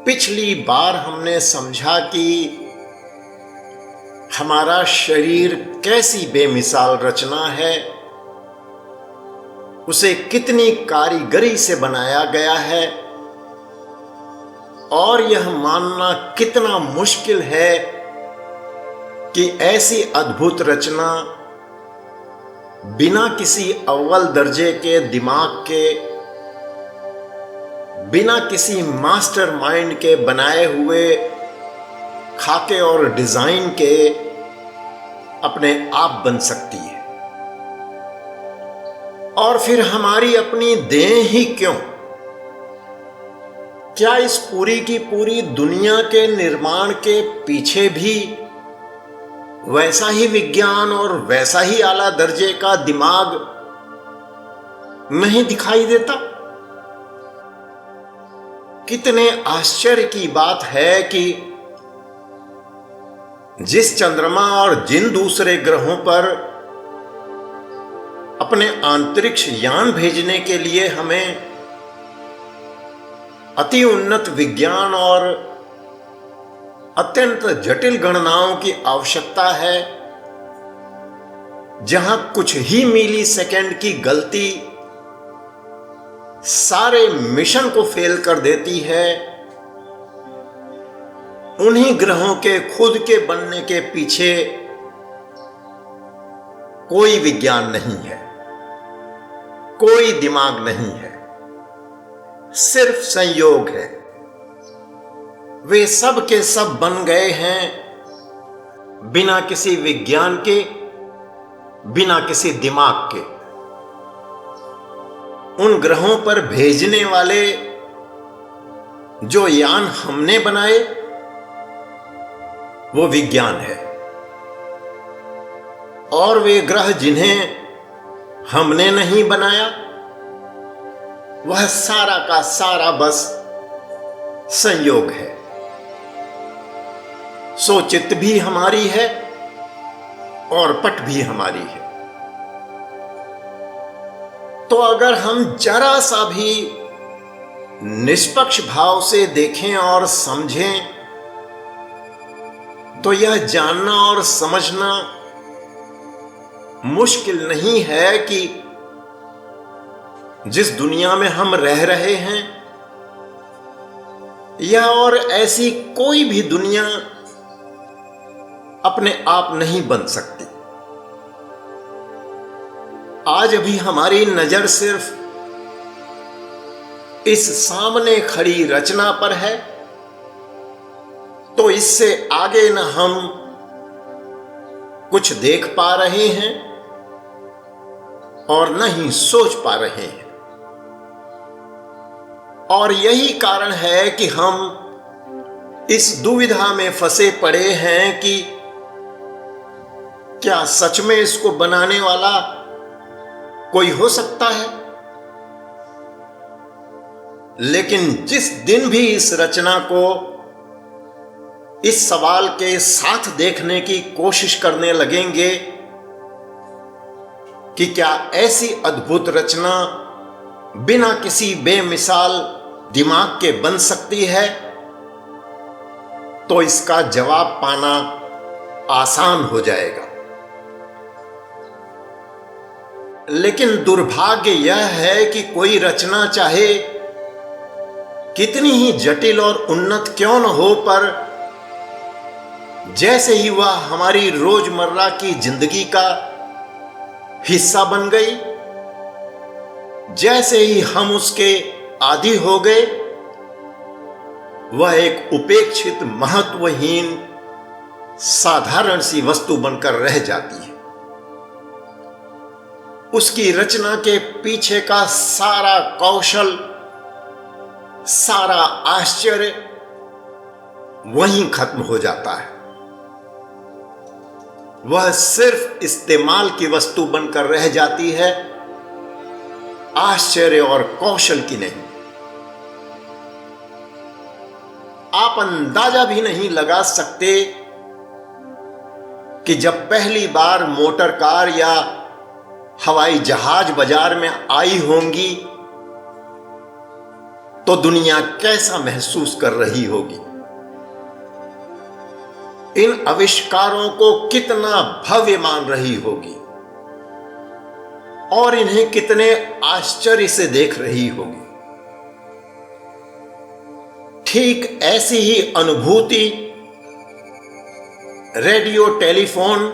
पिछली बार हमने समझा कि हमारा शरीर कैसी बेमिसाल रचना है, उसे कितनी कारीगरी से बनाया गया है और यह मानना कितना मुश्किल है कि ऐसी अद्भुत रचना बिना किसी अव्वल दर्जे के दिमाग के, बिना किसी मास्टरमाइंड के बनाए हुए खाके और डिजाइन के अपने आप बन सकती है। और फिर हमारी अपनी देह ही क्यों? क्या इस पूरी की पूरी दुनिया के निर्माण के पीछे भी वैसा ही विज्ञान और वैसा ही आला दर्जे का दिमाग नहीं दिखाई देता? कितने आश्चर्य की बात है कि जिस चंद्रमा और जिन दूसरे ग्रहों पर अपने अंतरिक्ष यान भेजने के लिए हमें अति उन्नत विज्ञान और अत्यंत जटिल गणनाओं की आवश्यकता है, जहां कुछ ही मिली सेकेंड की गलती सारे मिशन को फेल कर देती है, उन्हीं ग्रहों के खुद के बनने के पीछे कोई विज्ञान नहीं है, कोई दिमाग नहीं है, सिर्फ संयोग है। वे सब के सब बन गए हैं बिना किसी विज्ञान के, बिना किसी दिमाग के। उन ग्रहों पर भेजने वाले जो यान हमने बनाए वो विज्ञान है, और वे ग्रह जिन्हें हमने नहीं बनाया वह सारा का सारा बस संयोग है। सो चित्त भी हमारी है और पट भी हमारी है। तो अगर हम जरा सा भी निष्पक्ष भाव से देखें और समझें तो यह जानना और समझना मुश्किल नहीं है कि जिस दुनिया में हम रह रहे हैं यह और ऐसी कोई भी दुनिया अपने आप नहीं बन सकती। आज अभी हमारी नजर सिर्फ इस सामने खड़ी रचना पर है, तो इससे आगे न हम कुछ देख पा रहे हैं और न ही सोच पा रहे हैं। और यही कारण है कि हम इस दुविधा में फंसे पड़े हैं कि क्या सच में इसको बनाने वाला कोई हो सकता है? लेकिन जिस दिन भी इस रचना को इस सवाल के साथ देखने की कोशिश करने लगेंगे कि क्या ऐसी अद्भुत रचना बिना किसी बेमिसाल दिमाग के बन सकती है, तो इसका जवाब पाना आसान हो जाएगा। लेकिन दुर्भाग्य यह है कि कोई रचना चाहे कितनी ही जटिल और उन्नत क्यों न हो, पर जैसे ही वह हमारी रोजमर्रा की जिंदगी का हिस्सा बन गई, जैसे ही हम उसके आदी हो गए, वह एक उपेक्षित, महत्वहीन, साधारण सी वस्तु बनकर रह जाती है। उसकी रचना के पीछे का सारा कौशल, सारा आश्चर्य वहीं खत्म हो जाता है। वह सिर्फ इस्तेमाल की वस्तु बनकर रह जाती है, आश्चर्य और कौशल की नहीं। आप अंदाजा भी नहीं लगा सकते कि जब पहली बार मोटर कार या हवाई जहाज बाजार में आई होंगी तो दुनिया कैसा महसूस कर रही होगी, इन आविष्कारों को कितना भव्य मान रही होगी और इन्हें कितने आश्चर्य से देख रही होगी। ठीक ऐसी ही अनुभूति रेडियो, टेलीफोन,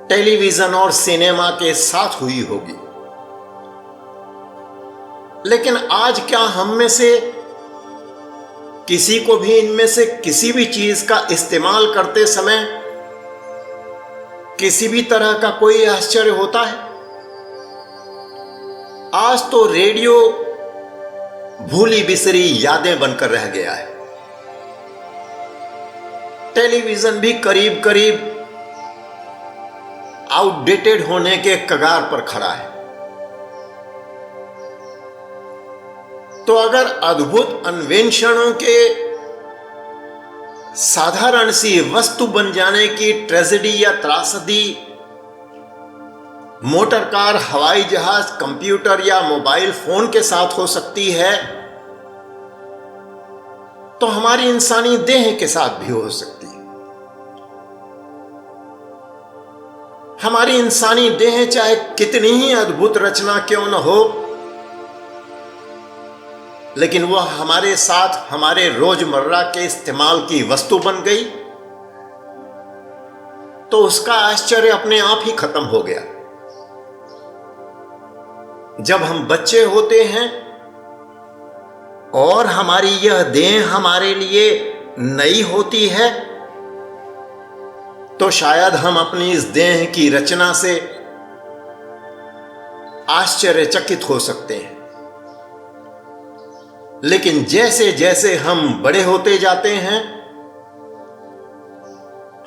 टेलीविजन और सिनेमा के साथ हुई होगी। लेकिन आज क्या हम में से किसी को भी इनमें से किसी भी चीज का इस्तेमाल करते समय किसी भी तरह का कोई आश्चर्य होता है? आज तो रेडियो भूली बिसरी यादें बनकर रह गया है। टेलीविजन भी करीब करीब आउटडेटेड होने के कगार पर खड़ा है। तो अगर अद्भुत अन्वेषणों के साधारण सी वस्तु बन जाने की ट्रेजेडी या त्रासदी मोटर कार, हवाई जहाज, कंप्यूटर या मोबाइल फोन के साथ हो सकती है, तो हमारी इंसानी देह के साथ भी हो सकती है। हमारी इंसानी देह चाहे कितनी ही अद्भुत रचना क्यों न हो, लेकिन वह हमारे साथ हमारे रोजमर्रा के इस्तेमाल की वस्तु बन गई तो उसका आश्चर्य अपने आप ही खत्म हो गया। जब हम बच्चे होते हैं और हमारी यह देह हमारे लिए नई होती है, तो शायद हम अपनी इस देह की रचना से आश्चर्यचकित हो सकते हैं। लेकिन जैसे जैसे हम बड़े होते जाते हैं,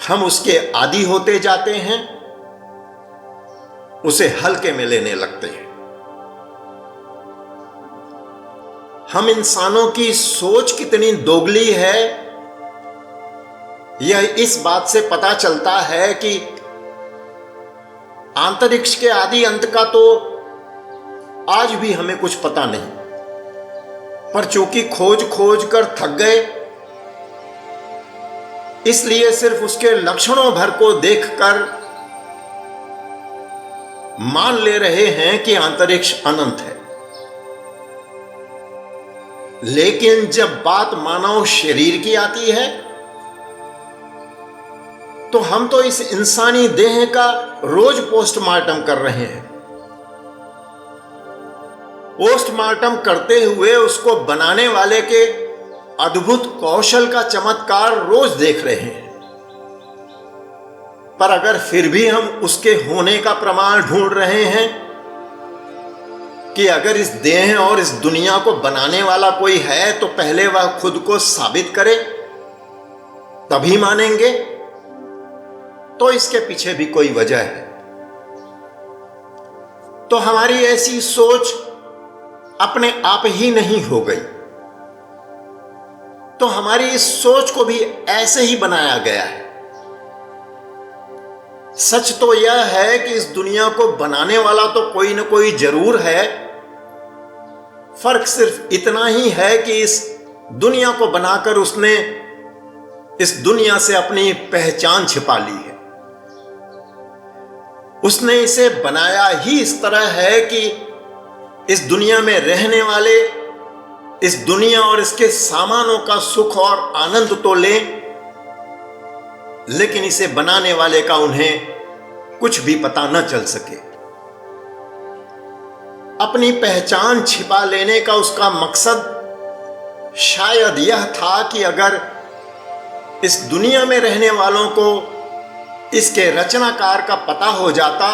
हम उसके आदी होते जाते हैं, उसे हल्के में लेने लगते हैं। हम इंसानों की सोच कितनी दोगली है, यह इस बात से पता चलता है कि अंतरिक्ष के आदि अंत का तो आज भी हमें कुछ पता नहीं, पर चूंकि खोज खोज कर थक गए, इसलिए सिर्फ उसके लक्षणों भर को देखकर मान ले रहे हैं कि अंतरिक्ष अनंत है। लेकिन जब बात मानव शरीर की आती है, तो हम तो इस इंसानी देह का रोज पोस्टमार्टम कर रहे हैं। पोस्टमार्टम करते हुए उसको बनाने वाले के अद्भुत कौशल का चमत्कार रोज देख रहे हैं। पर अगर फिर भी हम उसके होने का प्रमाण ढूंढ रहे हैं कि अगर इस देह और इस दुनिया को बनाने वाला कोई है तो पहले वह खुद को साबित करे, तभी मानेंगे, तो इसके पीछे भी कोई वजह है। तो हमारी ऐसी सोच अपने आप ही नहीं हो गई, तो हमारी इस सोच को भी ऐसे ही बनाया गया है। सच तो यह है कि इस दुनिया को बनाने वाला तो कोई न कोई जरूर है। फर्क सिर्फ इतना ही है कि इस दुनिया को बनाकर उसने इस दुनिया से अपनी पहचान छिपा ली है। उसने इसे बनाया ही इस तरह है कि इस दुनिया में रहने वाले इस दुनिया और इसके सामानों का सुख और आनंद तो लें, लेकिन इसे बनाने वाले का उन्हें कुछ भी पता न चल सके। अपनी पहचान छिपा लेने का उसका मकसद शायद यह था कि अगर इस दुनिया में रहने वालों को इसके रचनाकार का पता हो जाता,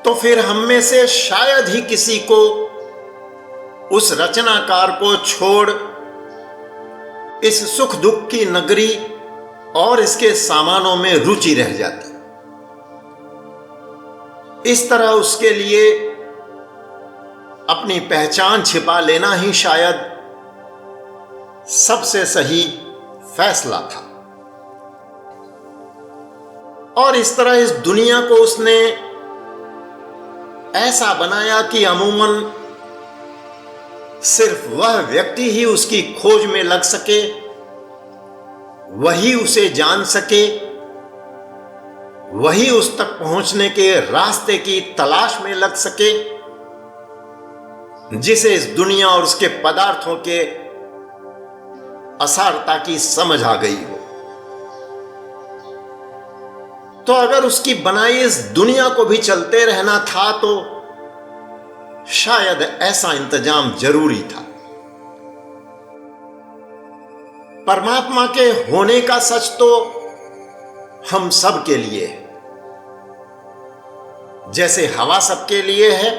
तो फिर हम में से शायद ही किसी को उस रचनाकार को छोड़ इस सुख दुख की नगरी और इसके सामानों में रुचि रह जाती। इस तरह उसके लिए अपनी पहचान छिपा लेना ही शायद सबसे सही फैसला था। और इस तरह इस दुनिया को उसने ऐसा बनाया कि अमूमन सिर्फ वह व्यक्ति ही उसकी खोज में लग सके, वही उसे जान सके, वही उस तक पहुंचने के रास्ते की तलाश में लग सके, जिसे इस दुनिया और उसके पदार्थों के असारता की समझ आ गई हो। तो अगर उसकी बनाई इस दुनिया को भी चलते रहना था तो शायद ऐसा इंतजाम जरूरी था। परमात्मा के होने का सच तो हम सब के लिए है। जैसे हवा सबके लिए है,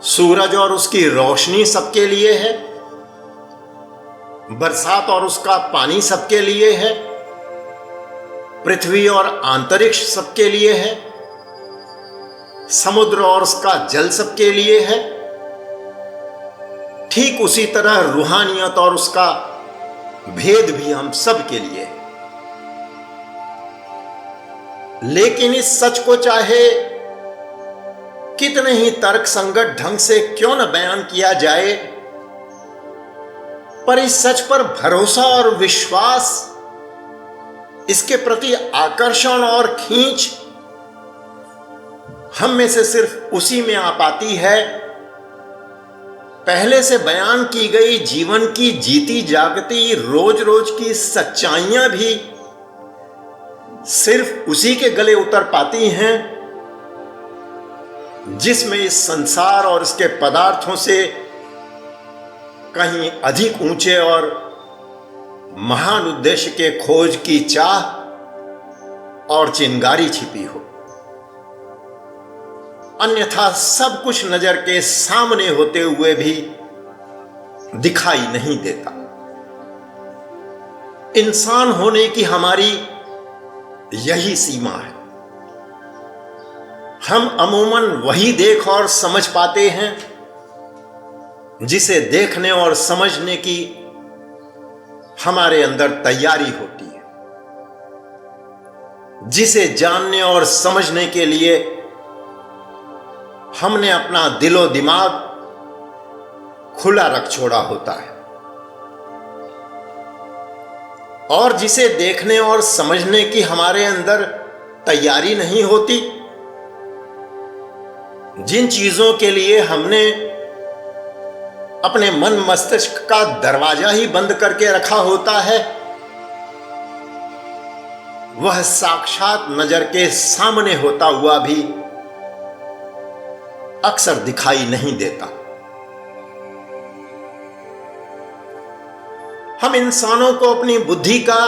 सूरज और उसकी रोशनी सबके लिए है, बरसात और उसका पानी सबके लिए है, पृथ्वी और अंतरिक्ष सबके लिए है, समुद्र और उसका जल सबके लिए है, ठीक उसी तरह रूहानियत और उसका भेद भी हम सब के लिए है। लेकिन इस सच को चाहे कितने ही तर्क संगत ढंग से क्यों न बयान किया जाए, पर इस सच पर भरोसा और विश्वास, इसके प्रति आकर्षण और खींच हम में से सिर्फ उसी में आ पाती है पहले से बयान की गई जीवन की जीती जागती रोज रोज की सच्चाइयां भी सिर्फ उसी के गले उतर पाती हैं जिसमें इस संसार और इसके पदार्थों से कहीं अधिक ऊंचे और महान उद्देश्य के खोज की चाह और चिंगारी छिपी हो। अन्यथा सब कुछ नजर के सामने होते हुए भी दिखाई नहीं देता। इंसान होने की हमारी यही सीमा है। हम अमूमन वही देख और समझ पाते हैं जिसे देखने और समझने की हमारे अंदर तैयारी होती है, जिसे जानने और समझने के लिए हमने अपना दिलो दिमाग खुला रख छोड़ा होता है, और जिसे देखने और समझने की हमारे अंदर तैयारी नहीं होती, जिन चीजों के लिए हमने अपने मन मस्तिष्क का दरवाजा ही बंद करके रखा होता है, वह साक्षात नजर के सामने होता हुआ भी अक्सर दिखाई नहीं देता। हम इंसानों को अपनी बुद्धि का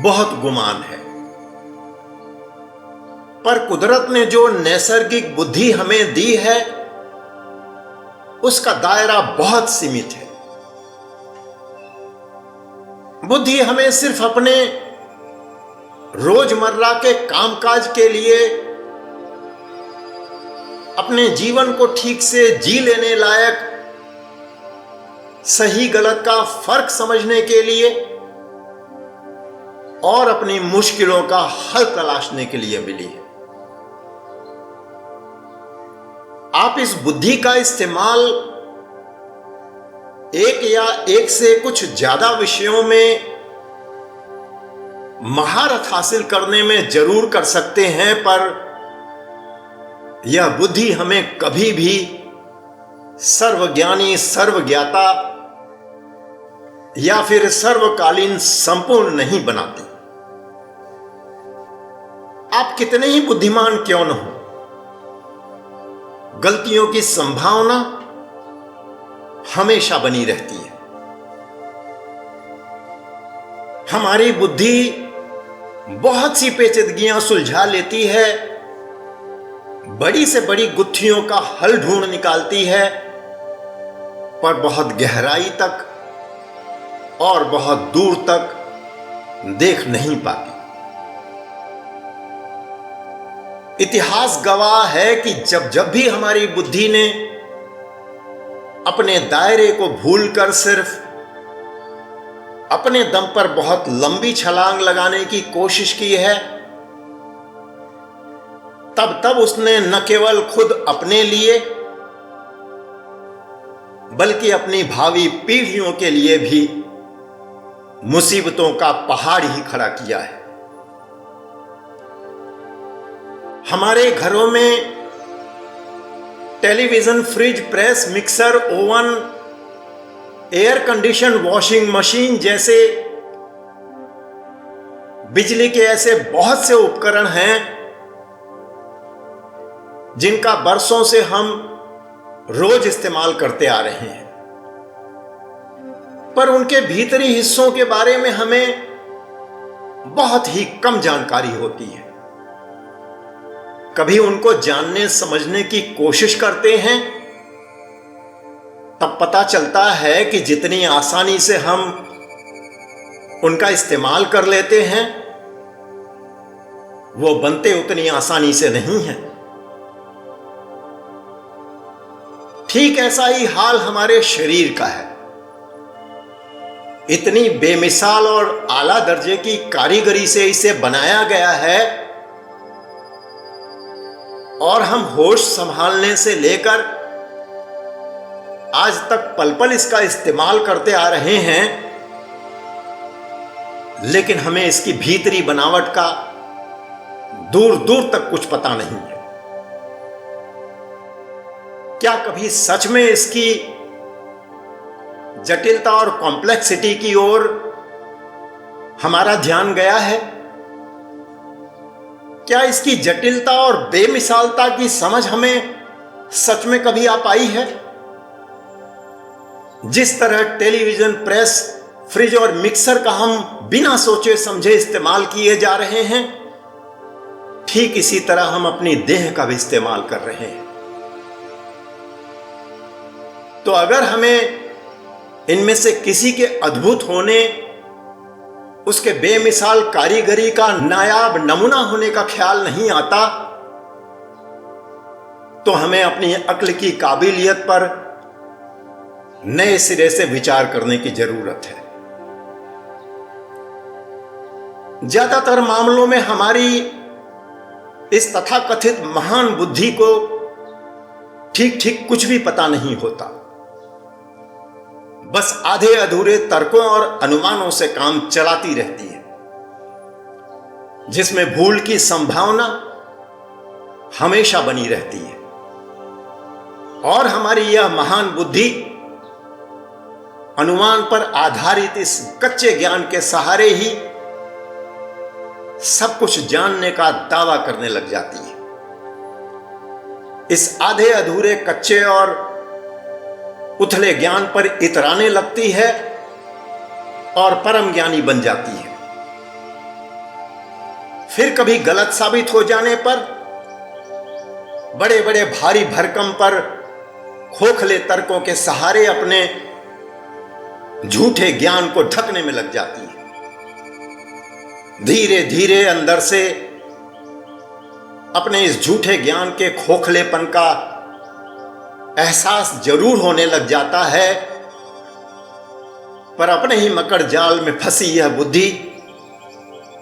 बहुत गुमान है, पर कुदरत ने जो नैसर्गिक बुद्धि हमें दी है उसका दायरा बहुत सीमित है। बुद्धि हमें सिर्फ अपने रोजमर्रा के कामकाज के लिए, अपने जीवन को ठीक से जी लेने लायक, सही गलत का फर्क समझने के लिए और अपनी मुश्किलों का हल तलाशने के लिए मिली है। आप इस बुद्धि का इस्तेमाल एक या एक से कुछ ज्यादा विषयों में महारत हासिल करने में जरूर कर सकते हैं, पर यह बुद्धि हमें कभी भी सर्वज्ञानी, सर्वज्ञाता या फिर सर्वकालीन संपूर्ण नहीं बनाती। आप कितने ही बुद्धिमान क्यों न हो, गलतियों की संभावना हमेशा बनी रहती है। हमारी बुद्धि बहुत सी पेचीदगियां सुलझा लेती है, बड़ी से बड़ी गुत्थियों का हल ढूंढ निकालती है, पर बहुत गहराई तक और बहुत दूर तक देख नहीं पाती। इतिहास गवाह है कि जब जब भी हमारी बुद्धि ने अपने दायरे को भूलकर सिर्फ अपने दम पर बहुत लंबी छलांग लगाने की कोशिश की है, तब तब उसने न केवल खुद अपने लिए बल्कि अपनी भावी पीढ़ियों के लिए भी मुसीबतों का पहाड़ ही खड़ा किया है। हमारे घरों में television, fridge, press, mixer, oven, air condition, washing machine जैसे बिजली के ऐसे बहुत से उपकरण हैं जिनका बरसों से हम रोज इस्तेमाल करते आ रहे हैं, पर उनके भीतरी हिस्सों के बारे में हमें बहुत ही कम जानकारी होती है। कभी उनको जानने समझने की कोशिश करते हैं तब पता चलता है कि जितनी आसानी से हम उनका इस्तेमाल कर लेते हैं वो बनते उतनी आसानी से नहीं है। ठीक ऐसा ही हाल हमारे शरीर का है। इतनी बेमिसाल और आला दर्जे की कारीगरी से इसे बनाया गया है और हम होश संभालने से लेकर आज तक पल पल इसका इस्तेमाल करते आ रहे हैं, लेकिन हमें इसकी भीतरी बनावट का दूर दूर तक कुछ पता नहीं है। क्या कभी सच में इसकी जटिलता और कॉम्प्लेक्सिटी की ओर हमारा ध्यान गया है? क्या इसकी जटिलता और बेमिसालता की समझ हमें सच में कभी आ पाई है? जिस तरह टेलीविजन, प्रेस, फ्रिज और मिक्सर का हम बिना सोचे समझे इस्तेमाल किए जा रहे हैं, ठीक इसी तरह हम अपनी देह का भी इस्तेमाल कर रहे हैं। तो अगर हमें इनमें से किसी के अद्भुत होने, उसके बेमिसाल कारीगरी का नायाब नमूना होने का ख्याल नहीं आता, तो हमें अपनी अक्ल की काबिलियत पर नए सिरे से विचार करने की जरूरत है। ज्यादातर मामलों में हमारी इस तथाकथित महान बुद्धि को ठीक ठीक कुछ भी पता नहीं होता। बस आधे अधूरे तर्कों और अनुमानों से काम चलाती रहती है, जिसमें भूल की संभावना हमेशा बनी रहती है। और हमारी यह महान बुद्धि अनुमान पर आधारित इस कच्चे ज्ञान के सहारे ही सब कुछ जानने का दावा करने लग जाती है। इस आधे अधूरे, कच्चे और उथले ज्ञान पर इतराने लगती है और परम ज्ञानी बन जाती है। फिर कभी गलत साबित हो जाने पर बड़े बड़े भारी भरकम पर खोखले तर्कों के सहारे अपने झूठे ज्ञान को ढकने में लग जाती है। धीरे धीरे अंदर से अपने इस झूठे ज्ञान के खोखलेपन का एहसास जरूर होने लग जाता है, पर अपने ही मकड़ जाल में फंसी यह बुद्धि,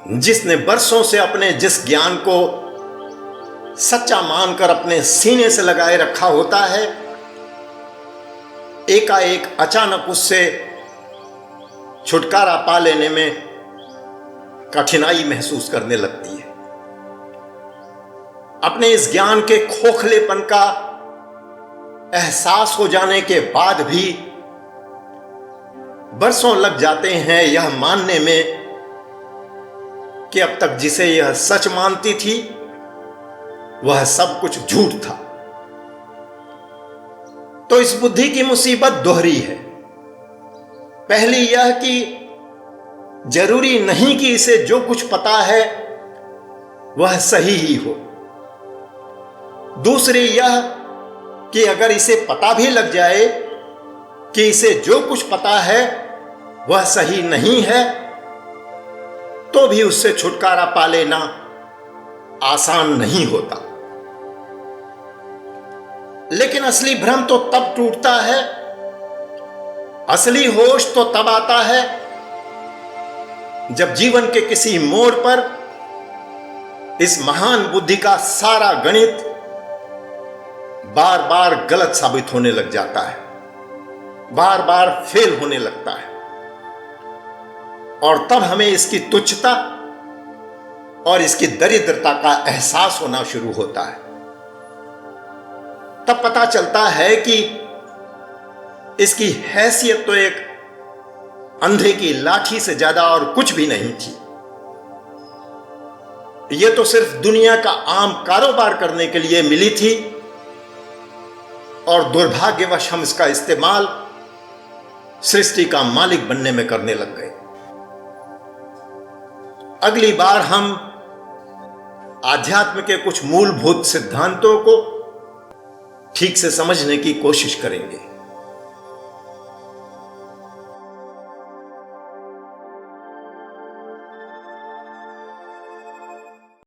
जिसने बरसों से अपने जिस ज्ञान को सच्चा मानकर अपने सीने से लगाए रखा होता है, एकाएक अचानक उससे छुटकारा पा लेने में कठिनाई महसूस करने लगती है। अपने इस ज्ञान के खोखलेपन का एहसास हो जाने के बाद भी बरसों लग जाते हैं यह मानने में कि अब तक जिसे यह सच मानती थी वह सब कुछ झूठ था। तो इस बुद्धि की मुसीबत दोहरी है। पहली यह कि जरूरी नहीं कि इसे जो कुछ पता है वह सही ही हो। दूसरी यह कि अगर इसे पता भी लग जाए कि इसे जो कुछ पता है वह सही नहीं है, तो भी उससे छुटकारा पा लेना आसान नहीं होता। लेकिन असली भ्रम तो तब टूटता है, असली होश तो तब आता है जब जीवन के किसी मोड़ पर इस महान बुद्धि का सारा गणित बार बार गलत साबित होने लग जाता है। बार बार फेल होने लगता है और तब हमें इसकी तुच्छता और इसकी दरिद्रता का एहसास होना शुरू होता है। तब पता चलता है कि इसकी हैसियत तो एक अंधे की लाठी से ज्यादा और कुछ भी नहीं थी। यह तो सिर्फ दुनिया का आम कारोबार करने के लिए मिली थी और दुर्भाग्यवश हम इसका इस्तेमाल सृष्टि का मालिक बनने में करने लग गए। अगली बार हम आध्यात्म के कुछ मूलभूत सिद्धांतों को ठीक से समझने की कोशिश करेंगे।